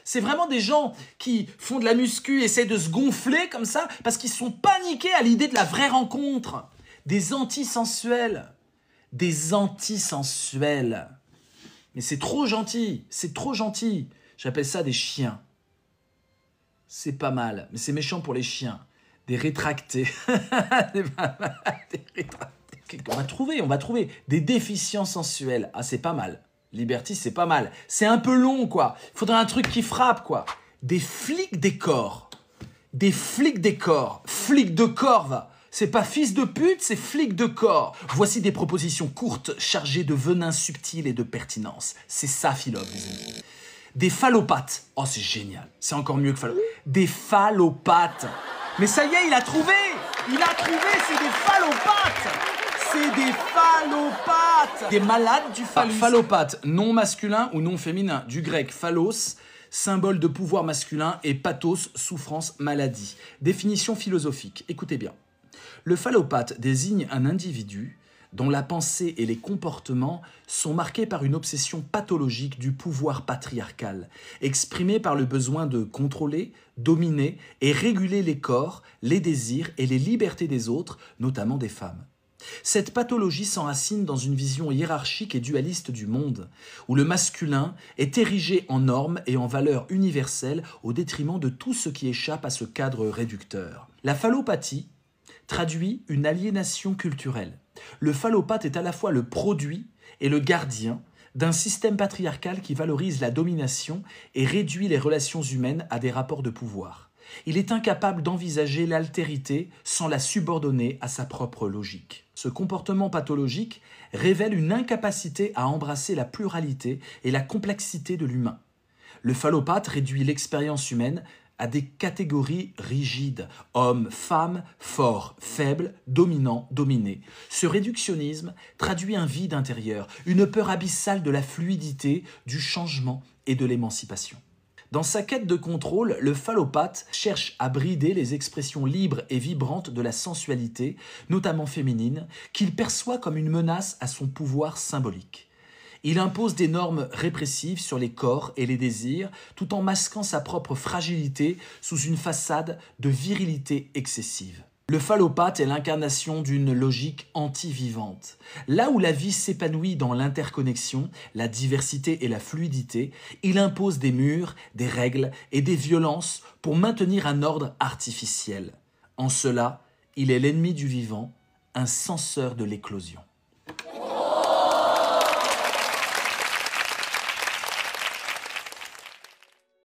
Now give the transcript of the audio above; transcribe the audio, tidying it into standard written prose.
C'est vraiment des gens qui font de la muscu, essaient de se gonfler comme ça, parce qu'ils sont paniqués à l'idée de la vraie rencontre. Des antisensuels. Des antisensuels. Mais c'est trop gentil, c'est trop gentil. J'appelle ça des chiens. C'est pas mal, mais c'est méchant pour les chiens. Des rétractés. Des rétractés. On va trouver. Des déficients sensuels. Ah, c'est pas mal. Liberty, c'est pas mal. C'est un peu long, quoi. Il faudrait un truc qui frappe, quoi. Des flics des corps. Des flics des corps. Flics de corps, va. C'est pas fils de pute, c'est flic de corps. Voici des propositions courtes, chargées de venin subtil et de pertinence. C'est ça, Philop, les amis. Des phallopathes. Oh, c'est génial. C'est encore mieux que phallopathes. Des phallopathes. Mais ça y est, il a trouvé. Il a trouvé, c'est des phallopathes. C'est des phallopathes. Des malades du phallus. Phallopathe, non masculin ou non féminin. Du grec phallos, symbole de pouvoir masculin, et pathos, souffrance, maladie. Définition philosophique. Écoutez bien. Le phallopathe désigne un individu dont la pensée et les comportements sont marqués par une obsession pathologique du pouvoir patriarcal, exprimée par le besoin de contrôler, dominer et réguler les corps, les désirs et les libertés des autres, notamment des femmes. Cette pathologie s'enracine dans une vision hiérarchique et dualiste du monde, où le masculin est érigé en norme et en valeur universelle au détriment de tout ce qui échappe à ce cadre réducteur. La phallopathie traduit une aliénation culturelle. Le phallopathe est à la fois le produit et le gardien d'un système patriarcal qui valorise la domination et réduit les relations humaines à des rapports de pouvoir. Il est incapable d'envisager l'altérité sans la subordonner à sa propre logique. Ce comportement pathologique révèle une incapacité à embrasser la pluralité et la complexité de l'humain. Le phallopathe réduit l'expérience humaine à des catégories rigides, homme, femme, fort, faible, dominant, dominé. Ce réductionnisme traduit un vide intérieur, une peur abyssale de la fluidité, du changement et de l'émancipation. Dans sa quête de contrôle, le phallopathe cherche à brider les expressions libres et vibrantes de la sensualité, notamment féminine, qu'il perçoit comme une menace à son pouvoir symbolique. Il impose des normes répressives sur les corps et les désirs, tout en masquant sa propre fragilité sous une façade de virilité excessive. Le phallopathe est l'incarnation d'une logique anti-vivante. Là où la vie s'épanouit dans l'interconnexion, la diversité et la fluidité, il impose des murs, des règles et des violences pour maintenir un ordre artificiel. En cela, il est l'ennemi du vivant, un censeur de l'éclosion.